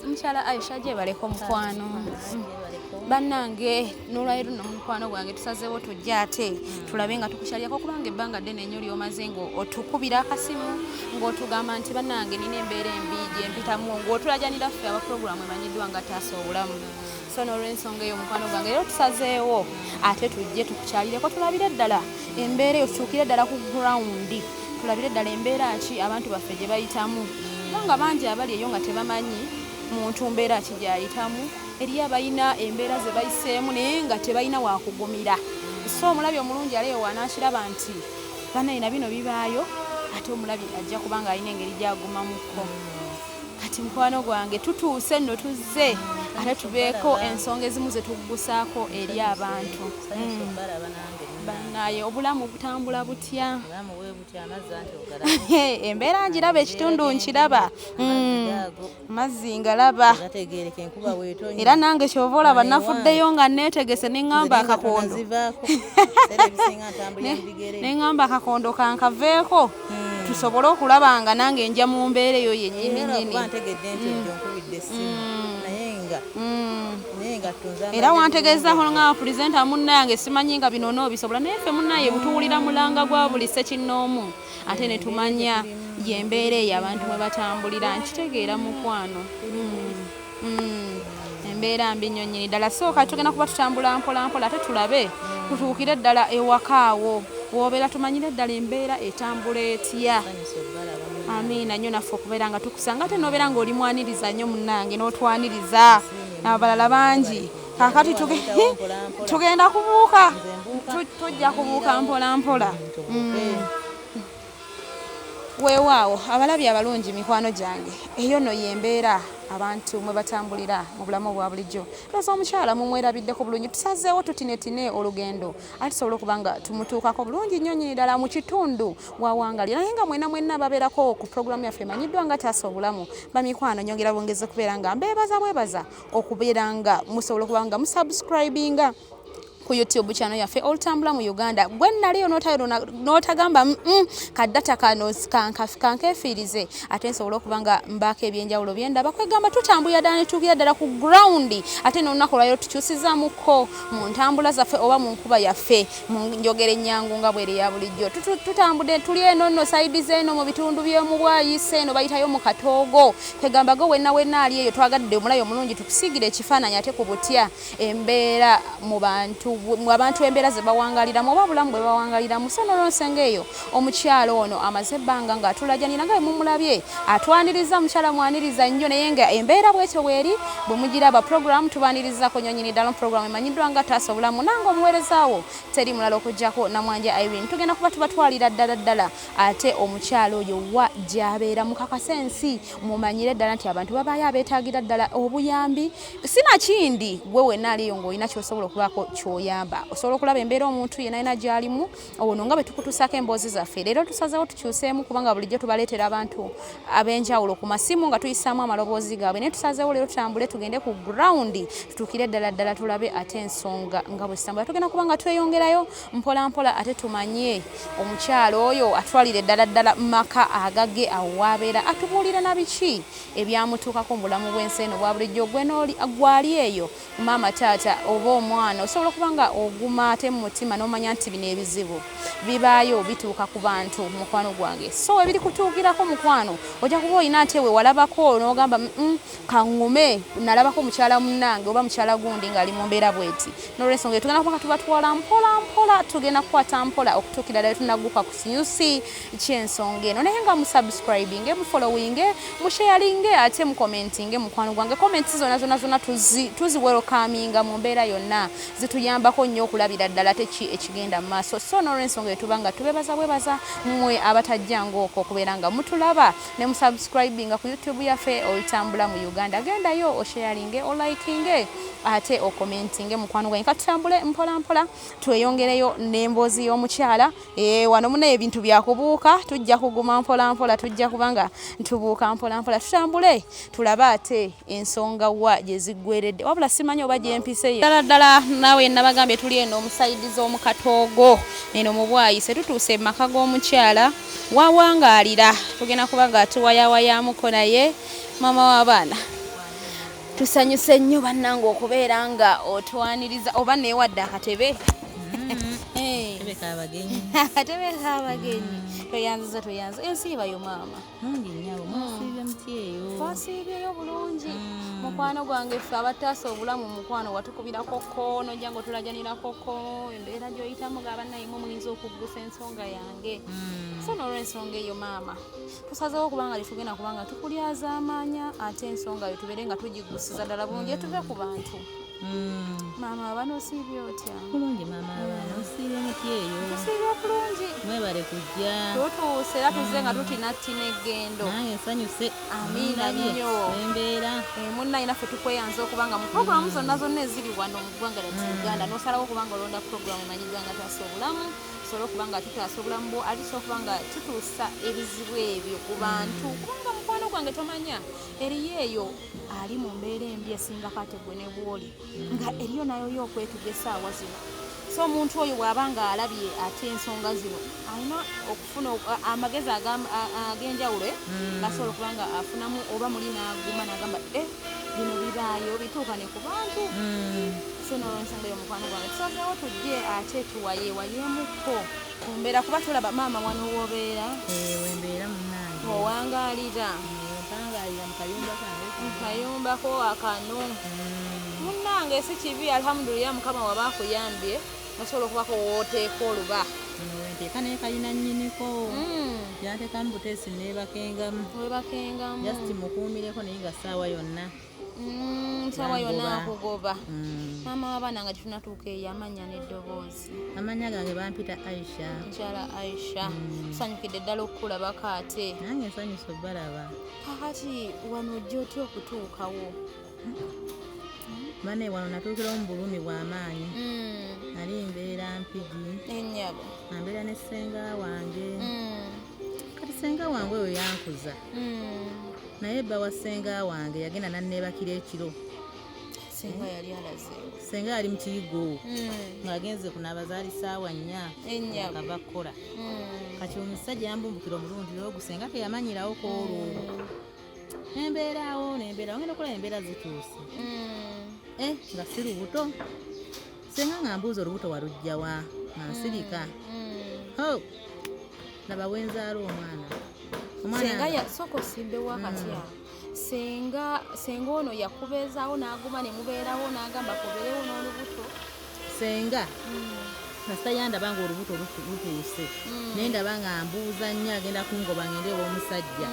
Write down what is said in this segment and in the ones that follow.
Mukyala Aisha gye baleko mukwano. Bannange n'olwayo luno mukwano gwange tusazeewo tujja ate tulabe nga tukushalyako kubanga ebbanga ddene nnyo lyomaze ng'otukubira akasimu ng'otugamba nti bannange nina embeera embi gye mpitamu ng'otulajanira ffe aba puroguramu emanyiddwa nga taasa obulamu. So n'olw'ensonga eyo mukwano gwange rero tusazeewo ate tujje tukukyalireko tulabire ddala embeera eyo tutuukire ddala ku gurawundi tulabire ddala embeera ki abantu baffe gye bayitamu kubanga bangi abali eyo nga tebamanyi muntu mbeera ki gy'ayitamu eriyo abalina embeera ze bayiseemu naye nga tebalina wakugumira. So omulabi omulungi aliyo wanaakiraba nti bannayina bino bibaayo ate omulabi ajja kubanga alina engeri gy'agumamuko. Kati mukwano gwange tutuuse nno tuzze ate tubeeko ensonga ezimu ze tuggusaako eri abantu. Bannaye obulamu butambula butya? Embeera ngiraba ekitundu nkiraba. Mazzi ngalaba. Era nange kyova olaba nafuddeyo nga neetegese ne ŋŋamba akakondo. Ne ŋŋamba akakondo kankaveeko tusobole okulaba nga nange nja mu mbeera eyo yennyini. Era wantegezaako nga pulezenta munnange simanyi nga bino noobisobola naye ffe munnaye butuwulira mulanga gwa buli ssekinnoomu ate ne tumanya y'embeera eyo abantu mwe batambulira nkitegeera mukwano. Embeera mbi nnyo nnyini ddala sooka tugenda kuba tutambula mpola mpola ate tulabe tutuukire ddala ewaka awo w'obeera tumanyire ddala embeera etambula etya. Amiina nnyo naffe okubeera nga tukusanga ate n'obeera ng'oli mwaniriza nnyo munnange n'otwaniriza abalala bangi. Kaakati tugenda kubuuka tujja kubuuka mpola mpola. Weewaawo abalabi abalungi mikwano gyange eyo nno y'embeera abantu mwe batambulira mu bulamu obwa bulijjo. Looza omukyala mumwerabiddeko bulungi tusazeewo tutinetine olugendo ate tusobole okuba nga tumutuukako bulungi nnyo nnyini ddala mu kitundu wawangalira naye nga mwenna babeerako ku puroguramu yaffe emanyiddwa nga taasa obulamu. Bamikwano nyongera bwongeze okubeera nga mbeebaza okubeera nga musobola okuba nga musubscribinga ku YouTube channel yaffe olutambula mu Uganda. Gwe naliyo n'otagamba kaddata kano kankefiirize ate nsobola okuba nga mbaako ebyenjawulo byendaba kwegamba tutambulira ddala ne tutuukira ddala ku gurawundi ate n'olunaku lwayo tukyusizaamuko mu ntambula zaffe oba mu nkuba yaffe mu njogera ennyangu nga bw'eri ya bulijjo. Tutambudde tuli eno nno sayidi z'eno mu bitundu by'omu Bwayise eno bayitayo mu Katoogo kwegamba go wenna ali eyo twagadde omulayo omulungi tukusiigire ekifaananyi ate ku butya embeera mu abantu embeera ze bawangaliramu oba bulamu bwe bawangaliramu. So n'olw'ensonga eyo omukyalo ono amaze ebbanga ng'atulajanira nga mumulabye atwaniriza mukyala mwaniriza nnyo naye nga embeera bwetyo bweri bwe mugiraba puroguramu tubanirizaako nnyo nnyini ddala puroguramu emanyiddwa nga taasa obulamu nange omuweerezaawo teri mulala okuggyako Namwanje Irene. Tugenda kuba tubatwalira ddala ate omukyalo oyo wa gy'abeera mukakase ensi mumanyire ddala nti abantu babaayo abeetaagira ddala obuyambi sinakindi gwe wenna aliyo ng'olina ky'osobola okubaako ky'oyamba osobola okulaba embeera omuntu yenna alina gy'alimu ono nga bwe tukutuusako emboozi zaffe. Leero tusazeewo tukyuseemu kubanga bulijjo tubaleetera abantu ab'enjawulo ku masimu nga tuyisaamu amaloboozi gaabwe naye tusazeewo leero tutambule tugende ku gurawundi tutuukire ddala tulabe ate ensonga nga bwe zitambula. Tugenda kuba nga tweyongerayo mpola mpola ate tumanye omukyalo oyo atwalire ddala maka agage awo wabeera atubuulira na biki ebyamutuukako mu bulamu bw'ensi eno bwa bulijjo gwali eyo maama taata oba omwana osobola okuba nga oguma ate mu mutima n'omanya nti bino ebizibu bibaayo bituuka ku bantu mukwano gwange. So ebiri kutuukirako mukwano ojja kuba olina ate we walabako n'ogamba kaŋŋume nalabako mukyala munnange oba mukyala gundi ng'ali mu mbeera bweti. N'olw'ensonga tugenda kuba nga tubatwala mpola mpola tugenda kukwata mpola okutuukira ddala tunagguka ku kinyusi ky'ensonga eno naye nga musubscribinge mufollowinge musharinge ate mukomentinge mukwano gwange. Komenti zonna tuziwerokaminga mu mbeera yonna zituyambako nnyo okulabira ddala ate ki ekigenda mu maaso. So n'olw'ensonga etuba nga tubebaza mmwe abatajjanga okwo okubeera nga mutulaba ne musubscribinga ku YouTube yaffe olutambula mu Uganda. Gendayo osharinge olikinge ate okomentinge mukwano gwange. Ka tutambule mpola mpola tweyongereyo n'emboozi y'omukyala wano munaye ebintu byakubuuka tujja kuguma mpola mpola tujja kubanga ntubuuka mpola mpola tutambule tulabe ate ensonga wa gye ziggweredde wabula simanyi oba gyempise ddala naawe nabagambye tuli eno omusaidizi omu Katoogo eno mu Bwayise tutuuse mu maka g'omukyala wawangaalira tugenda kuba nga tuwayawayamuko naye maama w'abaana tusanyuse nnyo bannange okubeera nga otwaniriza oba neewadde akatebe akatebe k'abagenyi akatebe k'abagenyi toyanziza ensiibayo maama nungi nnyabo mwasiibye muti eyo twasiibyeyo bulungi mukwano gwange ffe abataasa obulamu mukwano watukubirako ko nojja nga otulajanirako ko embeera gy'oyitamu gaabannayimu muyinza okuggusa ensonga yange so n'olw'ensonga eyo maama tusazeewo kubanga litugenda kubanga tukulyazaamaanya ate ensonga yo tubeere nga tugiggusiza ddala bulungi etuve ku bantu maama abana osiibye otya bulungi maama abaana osiibye muti eyo tusiibye bulungi mwebale kujja tutuuse era tuzze nga tutinattina eggendo nange nsanyuse amiina nnyo embeera munnaye naffe tukweyanza okubanga mu puroguramu zonna eziri wano mu ggwanga lyattu Uganda n'osalawo okubanga olonda puroguramu emanyiddwa taasa obulamu tusobole okuba nga tutaasa obulamu alisa okuba nga tutuusa ebizibu ebyo ku bantu kubanga mukwano gwange tomanya eriyo eyo ali mu mbeera embi esingako ate gwe ne bwoli nga eriyo nayo okwetuga essaawa zino so omuntu oyo bw'aba nga alabye ate ensonga zino alina okufuna amagezi ag'enjawulo gasobola okuba nga afunamu oba muli n'aguma n'agamba bino bibaayo bituukane ku bantu so n'olwensonga eyo mukwano gwange tusazeewo tujje ate tuwayeemukko ku mbeera kuba tulaba maama wano w'obeera wembeera munnange owangaalira mpangaalira mu kayumbako akano munnange si kibi alhamdulillah mukama waba akuyambye osobola okubako wooteeka oluba wenteeka naye kalina nnyiniko gyateekamu buteesi neebakengamu jasiti mukuumireko naye nga ssaawa yonna nsaawa yonna akugoba maama w'abaana nga tetunatuuka eyo amannya n'eddoboozi amannya gange bampita Aisha mukyala Aisha tusanyukidde ddala okukulabako ate nange nsanyusa obbalaba kakati wano ojja otya okutuukawo bane wano natuukirawo mu bulumi bw'amaanyi nali mbeera mpigi ennyabo ambeera ne Senga wange kati Senga wange oyo yankuza naye bba wa Senga wange yagenda nanneebakira ekiro Senga yali alaze Senga yali mu kiyigo ng'agenze kunaaba zaali ssaawa 4 akava kukola kati omusajja yambumbukira omulundi ogu Senga teyamanyirawo koolwo nembeerawo ngenda okola embeera zituuse nga si lubuto Senga nga mbuuza olubuto walugjawa nga nsirika laba wenzaala omwana Senga soko simbewo akati awo Senga ono yakubeezaawo n'aguma ne mubeerawo n'agamba kubeerewo n'olubuto Senga kasita yandaba nga olubuto lutuuse naye ndaba nga mbuuza nnyo agenda kungoba ngende ew'omusajja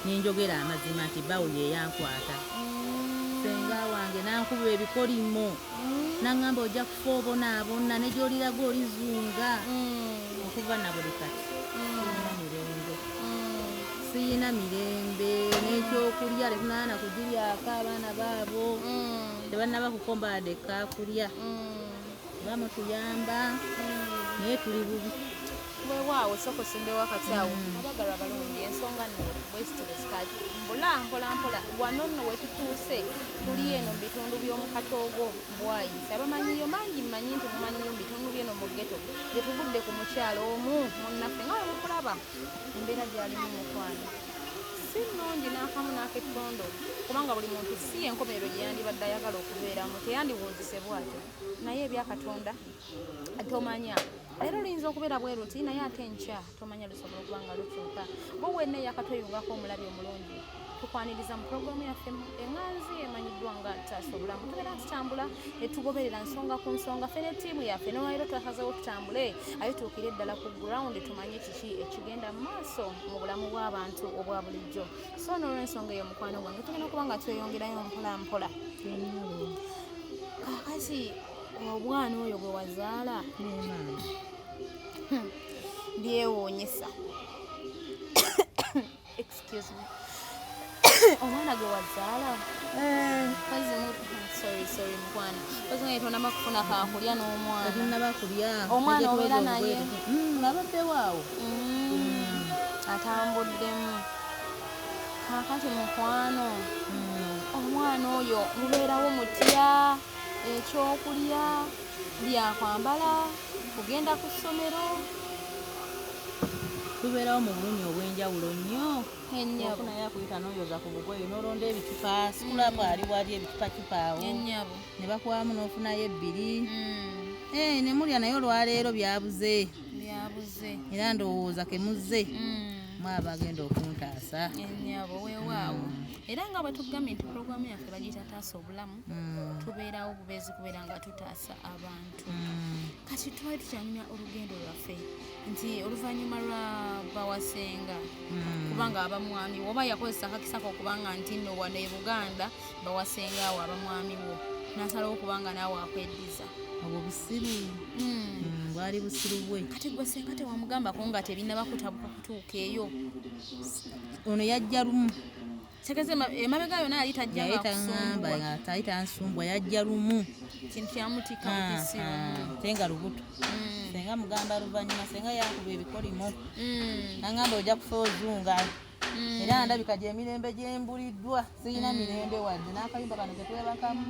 nenjogera amazima nti bawo ye Yankwata Senga wange nankuba ebikolimo naŋŋamba ojja kufa obonaabona ne gy'oliraga olizunga okuva na buli kati siyina mirembe n'ekyokulya tetunaana kugiryako abaana baabo tebannaba kukomba wadde kakulya bamutuyamba naye tuli bubi weewaawo soko simbe wakati awo abagalwa balungi ensonga nno bwesitolesikati mbula mpolampola wano nno wetutuuse tuli eno mu bitundu by'omu katoogo bwayisa abamanyiyo mangi mmanyi nti mumanyiyo mu bitundu byeno mu ggeto gye tugudde ku mukyalo omu munnaffe nga wemukulaba embeera gy'alimu mukwano si nnungi n'akamu n'akettondo kubanga buli muntu si enkomerero gye yandibadde ayagala okubeeramu teyandibuuzise bw'atyo naye ebyakatonda tomanya leero luyinza okubeera bwe ruti naye ate enkya tomanya lusobola okuba nga lukyuka bo wenna eyakatweyungako omulabi omulungi tukwaniriza mu puroguramu yaffe eŋŋanzi emanyiddwa nga taasa obulamu tubeera tutambula etugoberera nsonga ku nsonga ffe ne ttiimu yaffe nolwaleero twasazeewo tutambule aye tuukire ddala ku ground tumanye kiki ekigenda mu maaso mu bulamu bw'abantu obwa bulijjo so n'olw'ensonga eyo mukwano gwange tugenda okuba nga tweyongerayo mpolampola kakati omwana oyo bwe wazaala byewuunyisa excuse me omwana gwe wazaala sorry mukwana ozinga tonaba kufuna kakulya n'omwana omwana obeera naye abaddewo atambuddemu kakati mukwano omwana oyo mubeerawo mutya ekyokulya byakwambala kugenda ku ssomero tubeerawo mu bulumi obw'enjawulo nnyo Ennyabo. ofunayo akuyita n'oyoza ku bugoye n'olonda ebicupa sikulapu ali wali ebicupacupa awo Ennyabo. ne bakwamu n'ofunayo ebbiri ne mulya naye olwaleero byabuze Byabuze. era ndowooza kemuzze mwaba agenda okuntaasa Ennyabo weewaawo. Era nga bwe tugambye nti pulogulaamu yaffe bagiyita taasa obulamu tubeerawo bubeezi kubeera nga tutaasa abantu. Kati twali tukyanyumya olugendo lwaffe nti oluvannyuma lwa bawasenga kubanga abamwami oba yakozesa akakisako okubanga nti nno wano e Buganda bawasenga awo abamwami wo n'asalawo okubanga naawe akweddiza obwo busiru bwali busiru bwe kati gwe senga tewamugambako nga tebinaba kutabuka kutuuka eyo ono yajja lumu tegeze emabega yona yali tajjanga taŋŋamba tali tansumbwa yajja lumu kintu kyamutika mukisiru tenga lubuto senga mugamba luvannyuma senga yakuba ebikolimo naŋŋamba ojja kufa ozunga era ndabika gy'emirembe gyembuliddwa sirina mirembe wadde n'akayumba kano ketwebakamu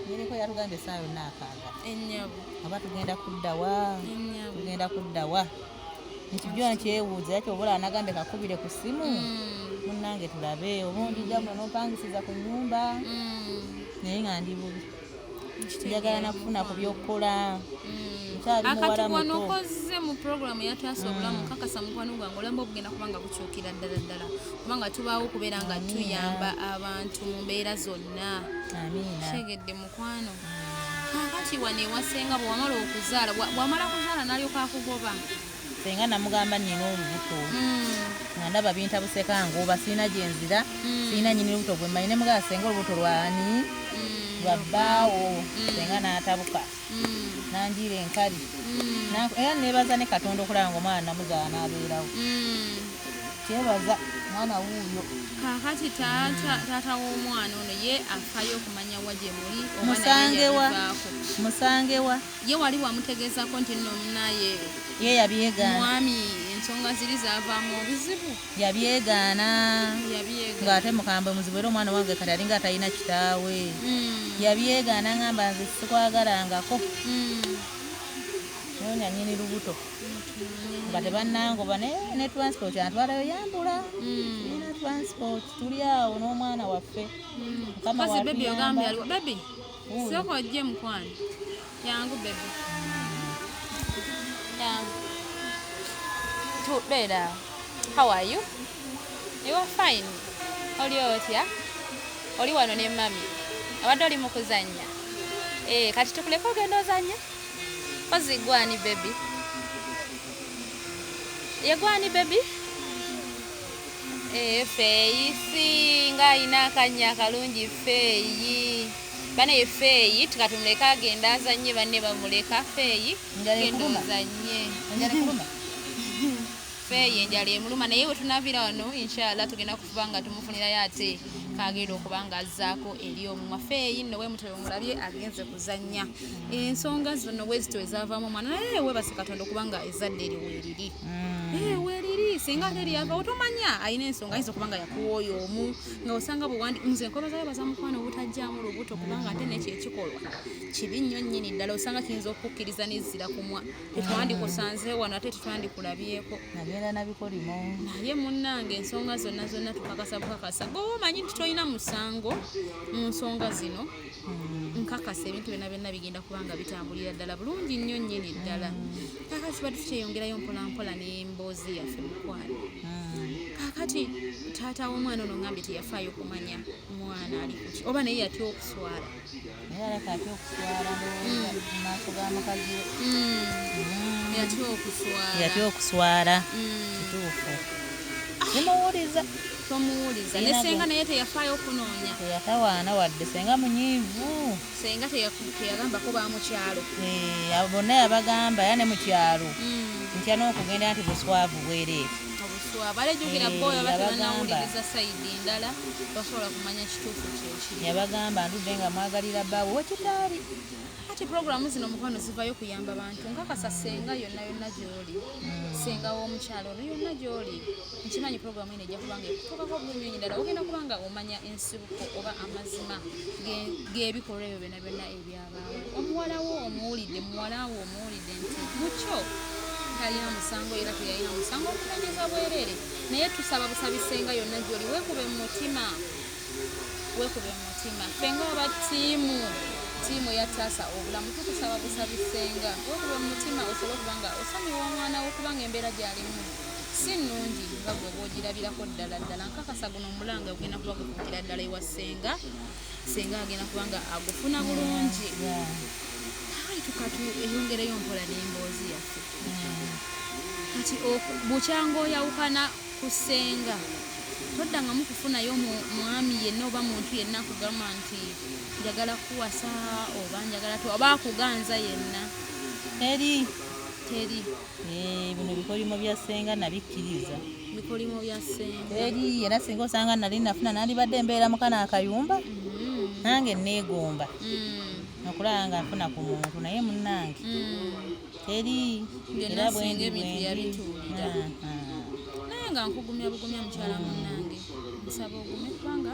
nyiniko yatugambye essaawa yonna akaaga oba tugenda kuddawa ekijwa nkyewuuza yaki obola anagambye kakubire ku ssimu munnange tulabe obundijja muno n'opangisiza ku nnyumba naye nga ndi bubi njagala nakufuna ku byokkola akati wanokoze mu pulogulaamu yataasa obulamu kakasa mukwano gwange olamba obugenda kubanga bukyukira ddala kubanga tubaawo okubeera nga tuyamba abantu mu mbeera zonna tegedde mukwano kakati wano ewasenga bwewamala okuzaala bwamala kuzaala n'alyoka akugoba senga namugamba nnina olubuto nga ndaba bintabuseka ng'oba sirina gyenzira sirina nyini lubuto gwe mmanyi ne mugamba senga olubuto lwani lwa bbaawo senga n'atabuka nanjira enkali era nebaza ne Katonda okulaba nga omwana namuzaala n'abeerawo kyebaza mwana wuuyo kakati taata w'omwana ono ye afayo okumanya wa gye muli musangewa ye wali wamutegeezako nti nno munaye ye yabyegaana mwami ensonga ziri zaavaamu obuzibu yabyegaana ng'ate mukambwe muzibu era omwana wange kati alinga atalina kitaawe yabyegaana ngamba nze sikwagalangako noonya nyini lubuto nga tebannangoba ne transport antwalayo yambula ina transport tuli awo n'omwana waffe kasi bebi ogambye aliwo bebi soko ojje mukwano yangu bebi Beda, how are you? You are fine. Oli otya? Oli wano ne mami. Abadde oli mu kuzannya. Kati tukuleka ogenda ozannya? Kozi gwani baby? Yegwani baby? Feeyi singa ayina akanya akalungi feeyi. Bane feeyi tukatumuleka agenda azannye banne bamuleka feeyi genda ozannye. Feeyi enjala emuluma naye we tunavira wano inshallah tugenda kufuba nga tumufunirayo ate kagenda okuba nga azzaako eri omumwa. Feeyi nno we mutwe omulabye agenze kuzannya ensonga zino wezito ezaavaamu omwana naye webase Katonda okuba nga ezadde eri weeriri weeriri singa ate eryava otomanya ayina ensonga ayinza okuba nga yakuwooyo omu nga osanga bwewandi nze nkobazayo baza mukwano obutajjaamu lubuto kubanga ate nekyo ekikolwa kibi nnyo nnyini ddala osanga kiyinza okukkiriza n'ezzira kumwa tetwandikusanze wano ate tetwandikulabyeko nabeera nabikolimo naye munnange ensonga zonna tukakasa bukakasa gwe omanyi nti tolina musango mu nsonga zino nkakasa ebintu byonna bigenda kuba nga bitambulira ddala bulungi nnyo nnyini ddala kakati tuba tukyeyongerayo mpolampola n'emboozi yaffe mukwano kakati taata w'omwana ono ngambye teyafaayo okumanya mwana ali kuki oba naye yatya okuswala naye aleka atya okuswala mu maaso ga mukazi we yatya okuswala kituufu simuwuliza tomuwuliza ne senga naye teyafaayo okunoonya teyatawaana wadde senga munyiivu senga teyagambako bamukyalo bonna yabagamba ya ne mukyalo ntya n'okugenda nti buswavu bwereeti obuswavu alejjukira boyo abatanawuliriza sayidi endala basobola kumanya kituufu kyekiri yabagamba ndudde nga mwagalira bbaawe wekitaali ati pulogulaamu zino mukwano zivayo kuyamba bantu nkakasa senga yonna gy'oli senga w'omukyalo ono yonna gy'oli nkimanyi pulogulaamu eno ejja kubanga ekutuukako bulungi ddala ogenda kubanga omanya ensibuko oba amazima g'ebikolwa ebyo byonna ebyabaawo omuwalawo omuwulidde muwalawo omuwulidde nti mukyo talina musango era teyalina musango okunenyeza bwerere naye tusaba busabi Senga yonna gy'oli weekube mu mutima ffe ng'aba ttiimu ya taasa obulamu tukusaba busabi Senga weekube mu mutima osobole okuba nga osonyiwa omwana wo kubanga embeera gy'alimu si nnungi nga gwe bw'ogirabirako ddala nkakasa guno omulanga ogenda kuba gukukira ddala ewa Senga agenda kuba nga agufuna bulungi tukatu eyongereyo mpola n'emboozi yaffe kati bukyanga oyawukana ku Senga toddangamu kufunayo mwami yenna oba muntu yenna akugamba nti njagala kuwasa oba njagala oba akuganza yenna teri bino bikolimo bya Senga nabikkiriza bikolimo bya Senga eri era singa osanga nali nafuna nandibadde embeera mukana akayumba nange neegomba okulaba nga nfuna ku muntu naye munnange teri era bwendi naye nga nkugumya bugumya mukyala munnange nsaba ogume kubanga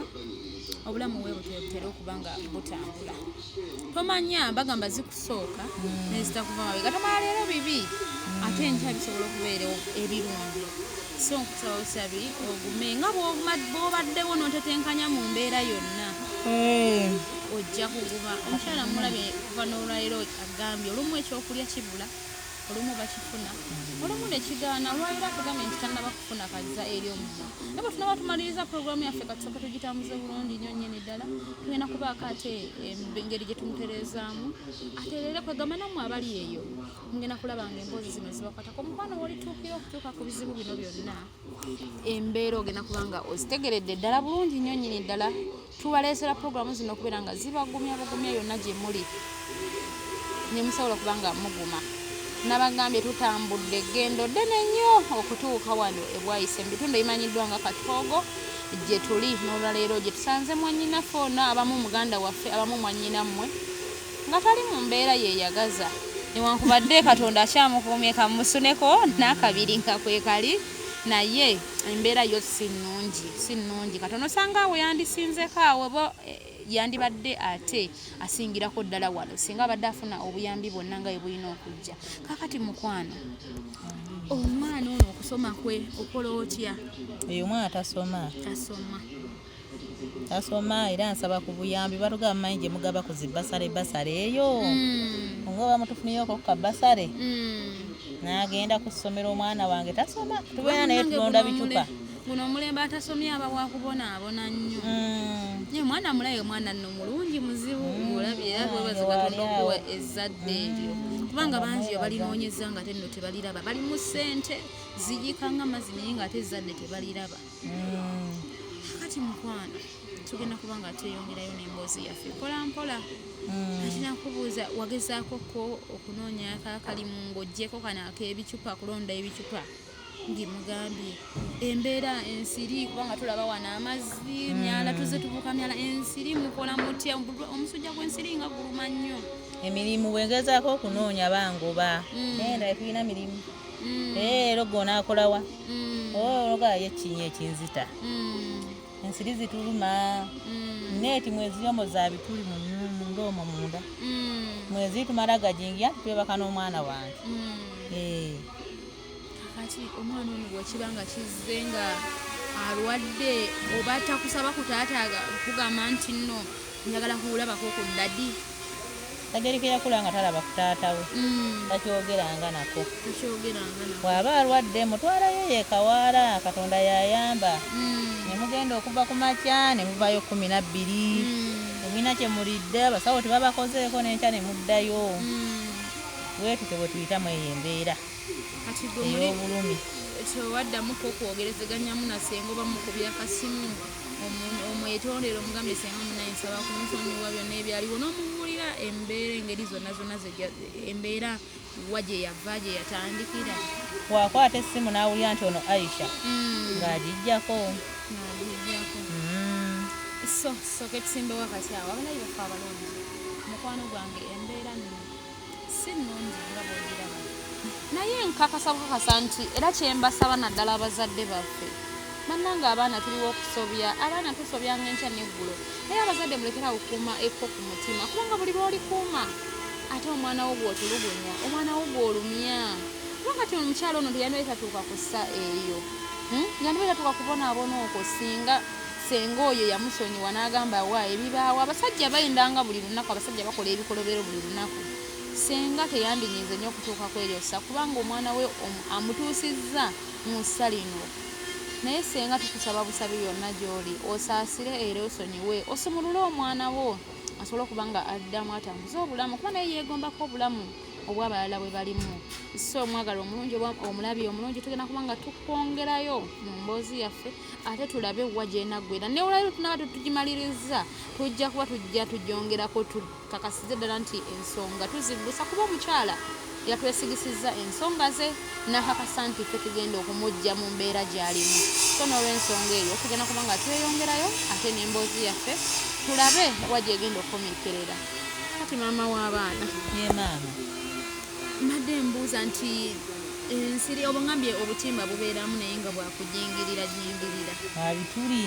obulamu bwe butera okuba nga butambula tomanya bagamba zikusooka nezitakuva mabega tomala leero bibi ate enkya bisobola okubeera ebirungi so nkusaba busabi ogume nga bw'obaddewo n'otetenkanya mu mbeera yonna ojja kuguma omukyala mulabye kuva n'olwaleero agambye olumu ekyokulya kibula olumu bakifuna olumu nekigaana olwaleero akugambye nti tannaba kufuna kaza eri omumma naye bwe tunaba tumaliriza puroguramu yaffe katusooke tugitambuze bulungi nnyo nnyini ddala tugenda kubaako ate engeri gye tumutereezaamu ateerere kwegamba nammwe abali eyo mugenda kulaba nga emboozi zino zibakwatako omukwano wolituukira okutuuka ku bizibu bino byonna embeera ogenda kuba nga ozitegeredde ddala bulungi nnyo nnyini ddala tubaleesera puroguramu zino okubeera nga zibagumya bugumya yonna gye muli ne musobola okuba nga muguma nabagambye tutambudde eggendo ddene nnyo okutuuka wano ebwayise mu bitundu ebimanyiddwa nga Katoogo gye tuli n'olwaleero gye tusanze mwannyinaffe ono abamu muganda waffe abamu mwannyinammwe nga tali mu mbeera yeeyagaza newankubadde Katonda akyamukuumye kamusuneko n'akabiri nga kwe kali naye embeera yo si nnungi Katonda osanga awo yandisinzeko awo yandibadde ate asingirako ddala wano singa abadde afuna obuyambi bwonna nga bwe bulina okujja kakati mukwano omwana ono okusoma kwe okola otya eyo omwana tasoma era nsaba ku buyambi batugamba manyi gye mugaba ku zibasale eyo ngoba mutufuniyeoko ku kabasale n'agenda ku ssomero omwana wange tasoma tubeera naye tulonda bicupa guno omulembe atasomye aba wakubonaabona nnyo naye mwana mulaye mwana nno mulungi muzibu olabye era twebaze Katonda okuwa ezzadde eryo kubanga bangi balinoonyeza nga ate nno tebaliraba bali mu ssente ziyika nga mazzi naye nga ate ezzadde tebaliraba kati mukwano tugenda kuba nga tweyongerayo n'emboozi yaffe mpolampola atina kubuuza wagezaako ko okunoonya akakalimu ng'oggyeko kano ak'ebicupa kulonda ebicupa ngimugambye embeera ensiri kubanga tulaba wano amazzi myala tuze tubuuka myala ensiri mukola mutya omusujja gw'ensiri nga guluma nnyo emirimu bwengezaako okunoonya bangoba naye ndala tulina mirimu leero gona akolawa ologaayo ekinnya ekinzita ensiri zituluma neeti mweziryomo za bituli mu nyumba omwo munda mwezi tumala gajingia twebaka n'omwana wange kati omwana ono bwekibanga kizze nga alwadde oba takusaba ku taata kugamba nti nno njagala kuwulabako ku ddadi tagerikira kula nga talaba ku taata we takyogeranga nako bw'aba alwadde mutwalayo yeekawaala Katonda yayamba ne mugenda okuva ku makya ne muvayo 12 omwina kye mulidde abasawo tebabakozeeko n'enkya ne muddayo bwetutyo bwe tuyitamu eyo embeera ey'obulumi tewaddamuko okwogerezegannyamu na Senga oba mukubya akasimu omwetondera omugambe Senga munaye nsaba kumusonyiwa byonna ebyaliwo n'omubuulira embeera engeri zonna embeera wa gye yava gye yatandikira wakwata essimu n'awulira nti ono Aisha ng'agijjako so ketusimbewo akati awo abalayi baffe abalungi mukwano gwange embeera nno si nnungi nga bwogiraba naye nkakasa nti era kyembasaba naddala abazadde baffe bannange abaana tuliwo okusobya abaana tusobya ng'enkya n'eggulo naye abazadde mulekera okukuuma ekko ku mutima kubanga buli lw'olikuuma ate omwana wo gw'otulugunya omwana wo gw'olumya kakati omukyalo ono teyandiwe tatuuka kussa eyo yandiwe tatuuka kubonaabona okwo singa senga oyo yamusonyiwa n'agamba wa ebibaawo abasajja bayindanga buli lunaku abasajja bakola ebikolobero buli lunaku senga teyandinyize nnyo okutuuka kw'eryossa kubanga omwana we amutuusizza mu ssa lino naye senga tukusaba busabi byonna gy'oli osaasire era osonyiwe osumulule omwana wo asobole okuba nga addamu atambuze obulamu kuba naye yeegombako obulamu obw'abalala bwe balimu so omwagala omulungi omulabi omulungi tugenda kuba nga tukwongerayo mu mboozi yaffe ate tulabe wa gy'enaggwera newolayo tunaba tetugimaliriza tujja kuba tujja tugyongerako tukakasize ddala nti ensonga tuzibbusa kuba omukyala yatwesigisiza ensonga ze n'akakasa nti ffe tugenda okumujja mu mbeera gy'alimu so n'olw'ensonga eyo tugenda kuba nga tweyongerayo ate n'emboozi yaffe tulabe wa gy'egenda okukomekerera kati maama w'abaana ye maama mbadde mbuuza nti ensiri obungambye obutimba bubeeramu naye nga bwakujingirira abituli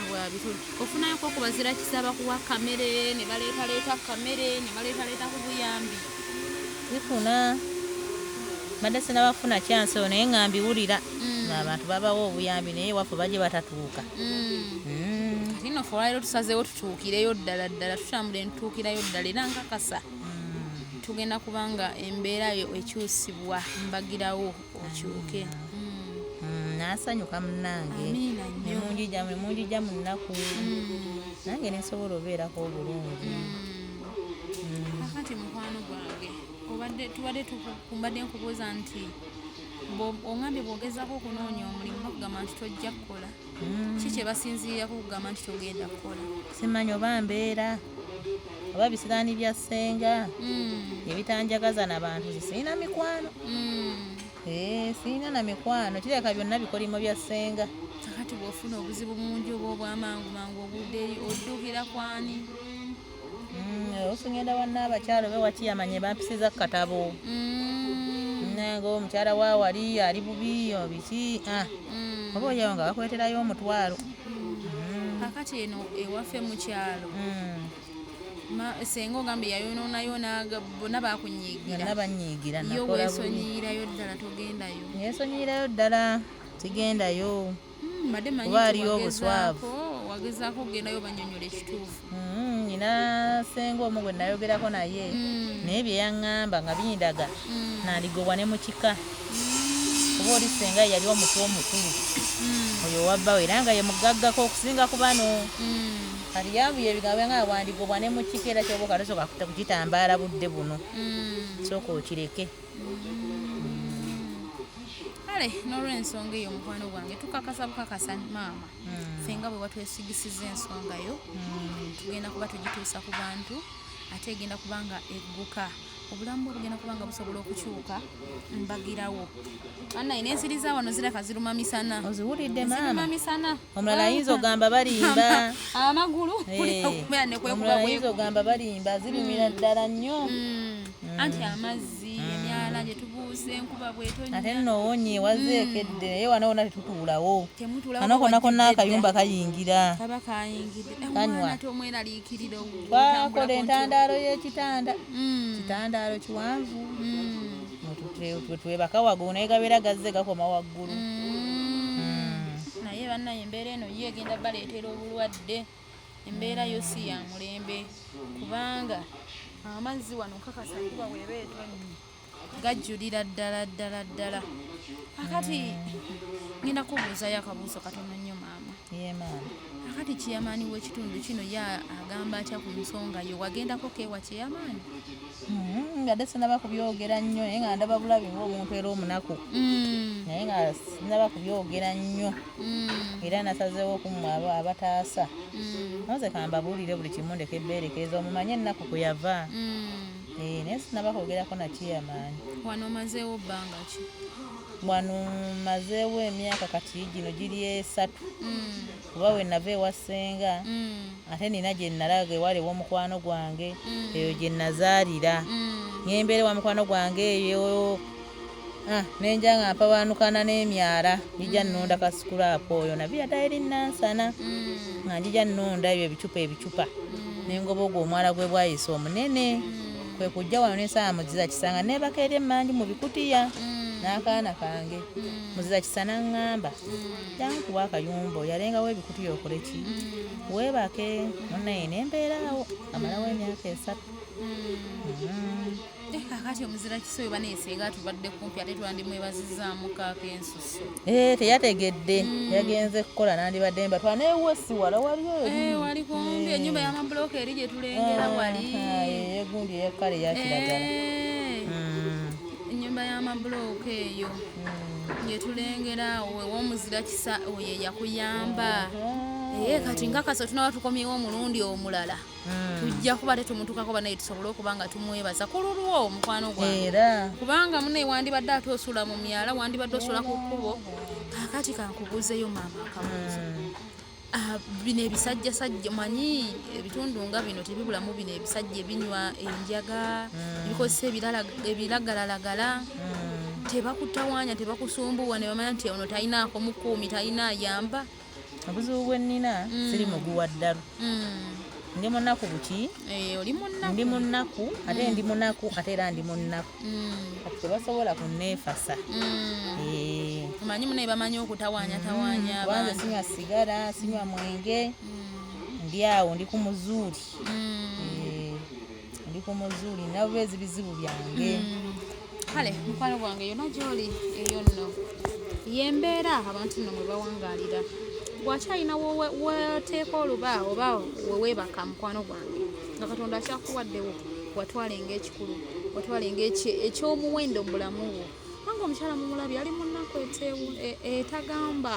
bwabituli ofunayoko okubazira kisaba kuwa kamere ne baleetaleeta kamere ne baleetaleeta ku buyambi zifuna mbadde sinabafuna kyansi ono naye nga mbiwulira abantu babawo obuyambi naye waffe bajje batatuuka kati nno fe olwaleero tusazeewo tutuukireyo ddala ddala tutambule ntutuukirayo ddala era nkakasa tugenda kubanga embeera yo ekyusibwa mbagirawo okyuke nasanyuka munnange nemunjija mu nnaku nange nensobola obeerako obulungi kakati mukwano gwange tubadde kumbadde nkubuuza nti ongambye bwogezako okunoonya omulimu bakugamba nti tojja kukola ki kye basinziirako okugamba nti togenda kukola simanyi oba mbeera oba bisiraani bya Senga ebitanjagaza n'abantu sirina mikwano sirina na mikwano kireka byonna bikolimo bya Senga kakati bw'ofuna obuzibu mungi oba obwamangu mangu obudde eri odduukira kwani osugenda wanna abakyalo be wakiyamanye bampisiza ku katabo nange omukyala wa wali ali bubi obiki oba oyawo nga bakweterayo omutwalo kakati eno ewaffe mu kyalo Senga ogambye yayonoonayo bonna bakunyiigira yo bwesonyiirayo ddala togendayo yesonyiirayo ddala tigendayo mbadde manyi aliyo obuswavu wagezaako okugendayo banyonyola ekituufu nina Senga omu gwe nayogerako naye naye bye yaŋŋamba nga bindaga nandigobwa ne mu kika kuba oli Senga yali omutu omukulu oyo owabbawe era nga ye mugaggako okusinga ku bano kati yambuye ebigambo nga bwandigobwa ne mu kika era kyoba okatosoka kukitambaala budde buno sooka okireke kale n'olw'ensonga eyo mukwano gwange tukakasa bukakasa maama fenga bwe watwesigisiza ensonga yo tugenda kuba tugituusa ku bantu ate egenda kubanga egguka obulamu bugenda kubanga busobola okukyuka mbagirawo annaye n'ensiri za wano ziraka ziruma misana oziwulidde maama misana omulala ayinza ogamba balimba amagulu omulala ayinza ogamba balimba zirumira ddala nnyo anti amazzi emyala gye tubuuse enkuba bwetonya ate nno owonye wazeekedde naye wano wona tetutuulawo kano konna konna akayumba kayingira kaba kayingidde omwana tomweraliikirira twakola entandaalo y'ekitanda kitandaalo kiwanvu twebaka waggulu naye gabeera gazze gakoma waggulu naye bannaye embeera eno ye egenda baleetera obulwadde embeera yo si ya mulembe kubanga amazzi wano kakasa kuba bweba etonyi gajjulira ddala ddala ddala akati ngenda kubuuzayo akabuuzo katono nnyo maama akati kiyamaani w'ekitundu kino ye agamba atya ku nsonga yo wagendako keewa kiyamaani ngadde sinaba kubyogera nnyo naye nga ndaba bulabi ng'omuntu era omunaku naye nga sinaba kubyogera nnyo era nasazeewo okumumwa abataasa noze kambabuulire buli kimu ndeka ebbeerekereza omumanye ennaku kwe yava naye sinaba kwogerako nakiyamaani wano omazeewo bbanga ki wano mazeewo emyaka kati gino giri 3 kuba we nava ewa Senga ate nina gye nalaga ewali ew'omukwano gwange eyo gye nazaalira nyembeere wa mukwano gwange eyo nenja nga mpabanukana n'emyala njija nnunda kasikulapo oyo nabiyata eri nansana nga njija nnunda ebyo ebicupa nengoba ogwo omwala gwe bwayisa omunene kwe kujja wano n'ensala muziza kisanga nebaka eri emmanji mu bikutiya n'akaana kange muzira kisana ŋŋamba jankuba akayumba oyalengawo ebikutu yokole ki weebake munnaye nembeeraawo amalawo emyaka 3 kakati omuzira kisa oyo baneesenga tubadde kumpi ate twandimwebazizaamu kaako ensusu teyategedde yagenze kukola nandibadde mba twaneewesi wala wali kumpi ennyumba y'amabulooka eri gye tulengera wali egundi eyekkale yakiragala ennyumba y'amabulooka eyo gye tulengera ew'omuzira kisa oyo yakuyamba kati nkakasa tunaba tukomyewo omulundi omulala tujja kuba tetumutukako banaye tusobole okuba nga tumwebaza ku lulwo omukwano gwange kubanga munaye wandibadde ate osula mu myala wandibadde osula ku kkubo kakati kankubuzeyo maama akabuuzo bino ebisajjasajja manyi ebitundu nga bino tebibulamu bino ebisajja ebinywa enjaga ebikozesa ebiragalalagala tebakutawaanya tebakusumbuwa ne bamanya nti ono talinaako mukuumi talina ayamba obuzibu bwe nnina Sirimu guwa ddalu ndi munaku buki ndi munaku ate ndi munaku ate era ndi munaku kati tebasobola kunneefasa omanyi munaye bamanyi okutawaanyatawaanya kubanga sinywa sigala sinywa mwenge ndi awo ndi ku muzuuli ndi ku muzuuli nabubeezi bizibu byange kale mukwano gwange yonna gy'oli eyo nno yembeera abantu nno mwe bawangaalira bwakyalina weteeka oluba oba weweebaka mukwano gwange nga katonda akyakuwaddewo watwalenga ekikulu watwalenga ekyomuwendo mu bulamu bwo kubanga omukyala mumulabye ali mu nnaku etagamba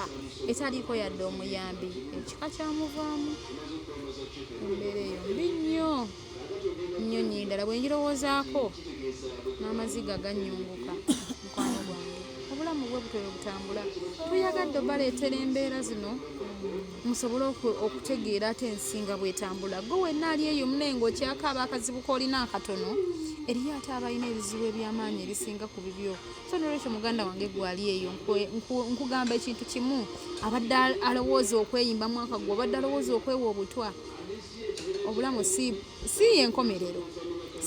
etaliiko yadde omuyambi ekika kyamuvaamu embeera eyo mbi nnyo nnyo nnyindala bwe ngirowoozaako n'amaziga gannyunguka mukwano gwange obulamu bwe butera butambula tuyagadde baleetera embeera zino musobole okutegeera ate ensinga bwetambula gwe wenna ali eyo munengo okyakaaba akazibu koolina akatono eriyo ate abalina ebizibu ebyamaanyi ebisinga ku bibyo so nolwekyo muganda wange gwali eyo nkugamba ekintu kimu abadde alowooza okweyimbamu akagwa abadde alowooza okwewa obutwa obulamu si yenkomerero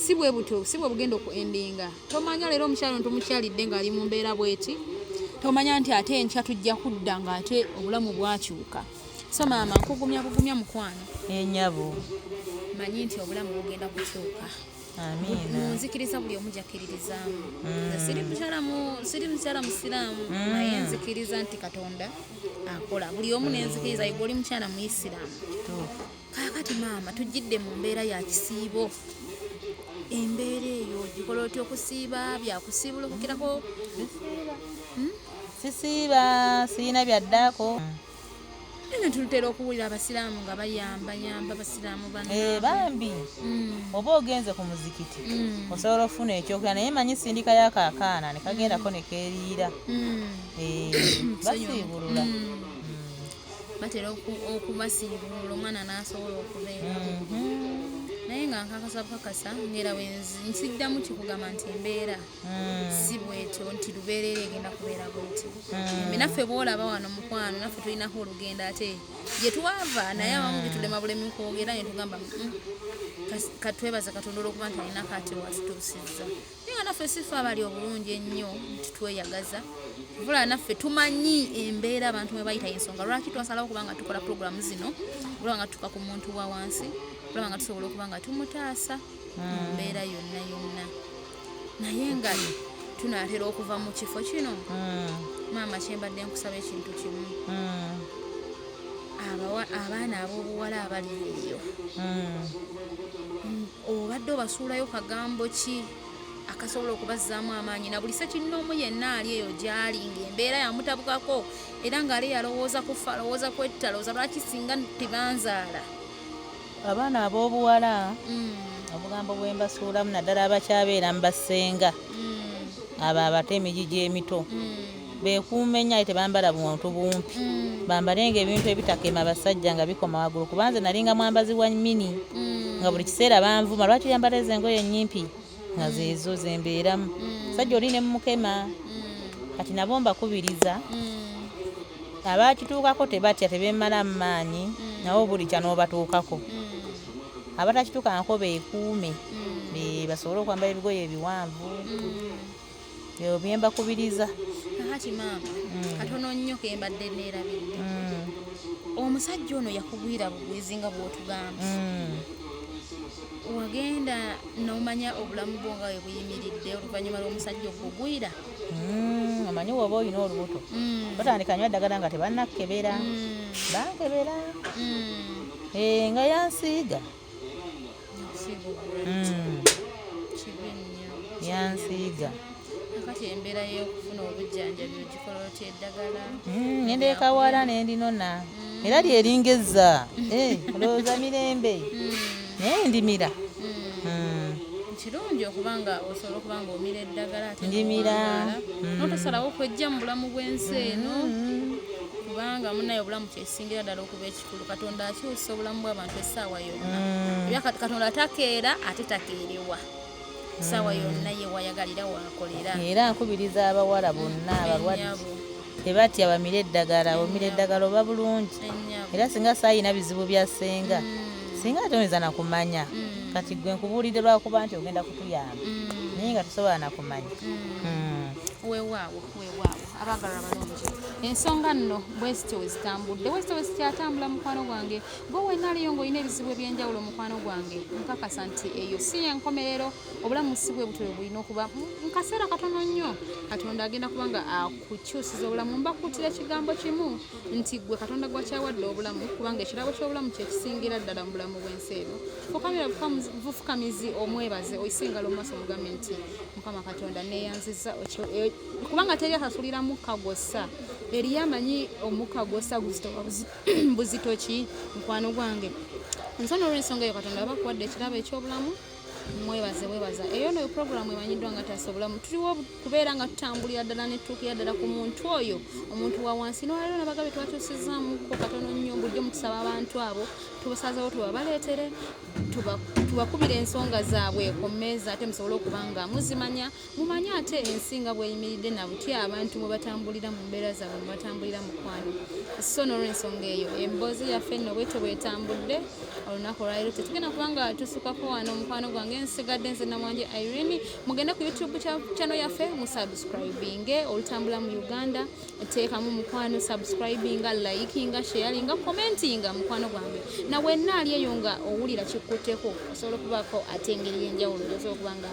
si bwe buto si bwe bugenda okuendinga tomanya leero omukyalo ntumukyalidde ng'ali mu mbeera bweti tomanya nti ate enkya tujja kudda ng'ate obulamu bwakyuka so maama nkugumya bugumya mukwano enyabo manyi nti obulamu bugenda kukyuka munzikiriza buli omu jakkiririzaamu siri mukyala musiraamu naye nzikiriza nti katonda akola buli omu nenzikiriza yegwe oli mukyala muisiraamu kakati maama tujjidde mu mbeera ya kisiibo embeera eyo gikola otya okusiiba byakusiibula okukirako sisiiba sirina byaddaako ene tutera okuwulira abasiraamu nga bayamba basiraamu bambi oba ogenze ku muzikiti osobola ofuna ekyokulya naye manyi sindika y'akaakaana ne kagendako ne keeriira basiibulula batera okubasiibulula omwana n'asobola okubeera naye nga nkakasa bukakasa ngera nsiddamu kikugamba nti embeera si bwetyo nti lubeerera egenda kubeera bweti naffe boolaba wano mukwano naffe tulinako olugendo ate gye twava naye abamu bitulema bulemi kwogera ne tugamba katwebaza katonda olwokuba nti alinako ate watutuusizza naye nga naffe sifa abali obulungi ennyo nti tweyagaza vula naffe tumanyi embeera abantu mwe bayita ensonga lwaki twasalawo okuba nga tukola puroguramu zino olaba nga tuka ku muntu wa wansi olaba nga tusobola okuba nga tumutaasa mu mbeera yonna yonna naye nga tunaatera okuva mu kifo kino maama kyembadde nkusaba ekintu kimu abaana ab'obuwala abali eyo obadde obasuulayo kagambo ki akasobola okubazzaamu amaanyi na buli sekinnoomu yenna ali eyo gy'ali ng'embeera yamutabukako era ng'ali yalowooza kufa alowooza kwetta alowooza lwaki singa tebanzaala abaana ab'obuwala obugambo bwe mbasuulamu naddala abakyabeera mu basenga abo abate emigigi emito beekuuma ennyo aye tebambala buntu bumpi bambalenga ebintu ebitakema abasajja nga bikoma waggulu kubanze nalinga mwambazi wa mini nga buli kiseera banvuma lwaki yambala ezo engoye ennyimpi nga zeezo zembeeramu sajja oli ne mukema kati nabo mbakubiriza abakituukako tebatya tebemmalamu maanyi nabo buli kya n'obatuukako abatakituukanako beekuume basobole okwambala ebigoye ebiwanvu ebyo byemba kubiriza. Kakati maama katono nnyo kembadde neerabidde. Omusajja ono yakugwira bugwizi nga bw'otugamba. Wagenda n'omanya obulamu bwo nga bwe buyimiridde oluvannyuma lw'omusajja okugwira. Omanyi woba olina olubuto batandika nywa ddagala nga tebannakebera bankebera nga yansiiga yansiiga. Kakati embeera y'okufuna obujjanjabi ogikola otya eddagala? Nendeekawala nendinona era lyerinngezza olowooza mirembe naye ndimira. Kirungi okubanga osobola okuba nga omira eddagala ate ndimira n'otosalawo kwejja mu bulamu bw'ensi eno kubanga munaye obulamu kyesingira ddala okuba ekikulu. Katonda akyusa obulamu bw'abantu essaawa yonna. Katonda takeera ate takeerewa. Essaawa yonna ye wayagalira waakolera. Era nkubiriza abawala bonna abalwadde tebatya bamire eddagala. Omira eddagala oba bulungi. Era singa saayina bizibu bya Senga singa atoneza nakumanya kati gwe nkubuulidde lwakuba nti ogenda kutuyamba naye nga tosobola nakumanya. Weewaawo abaagalwa abalungi ensonga nno bwezityo wezitambudde bwezityo wezikyatambula mukwano gwange gwe wenna aliyo ng'olina ebizibu eby'enjawulo mukwano gwange nkakasa nti eyo si yenkomerero. Obulamu si bwe butyo bulina okuba mu kaseera katono nnyo. Katonda agenda kuba nga akukyusiza obulamu. Mbakuutira ekigambo kimu nti gwe Katonda gwakyawadde obulamu kubanga ekirabo ky'obulamu kyekisingira ddala mu bulamu bw'ensi eno. Fukamira bufukamizi omwebaze oyisingalo mu maaso mugambe nti Mukama Katonda neeyanziza kubanga teri asasulira mukka gwossa. Eriyo amanyi omukka gwossa buzito ki mukwano gwange. Nsonga olw'ensonga eyo Katonda aba akuwadde ekirabo eky'obulamu mwebaze weebaza. Eyo no programu emanyiddwa nga Taasa Obulamu. Tuliwo kubeera nga tutambulira ddala ne tutuukira ddala ku muntu oyo omuntu wa wansi. N'olwaleero nabagabye twatuusizaamuko katono nnyo bulijjo mutusaba abantu abo tubasazeewo tubabaleetere tubakubira ensonga zaabwe ku mmeeza ate musobole okuba nga muzimanya mumanye ate ensi nga bweyimiridde na butya abantu mwe batambulira mu mbeera zaabwe mwe batambulira mukwano. So n'olw'ensonga eyo emboozi yaffe nno bwetyo bwetambudde olunaku olwaleero tetugenda kuba nga tusukako wano mukwano gwange nsigadde nze Namwanje Irene. Mugende ku YouTube channel yaffe musubscribinge olutambula mu Uganda. Teekamu mukwano subscribinga likinga sharinga commentinga mukwano gwange na wenna ali eyo nga owulira kikutteko osobola okubaako ate engeri y'enjawulo osobola okuba nga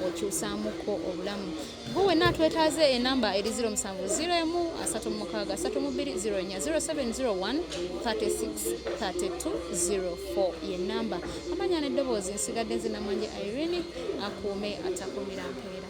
okyusaamuko obulamu. Gwe wenna atwetaaze enamba eri 0707632204 0701363204 ye namba. Amanya n'eddoboozi nsigadde nze Namwanje Irene akuume atakumira mpeera.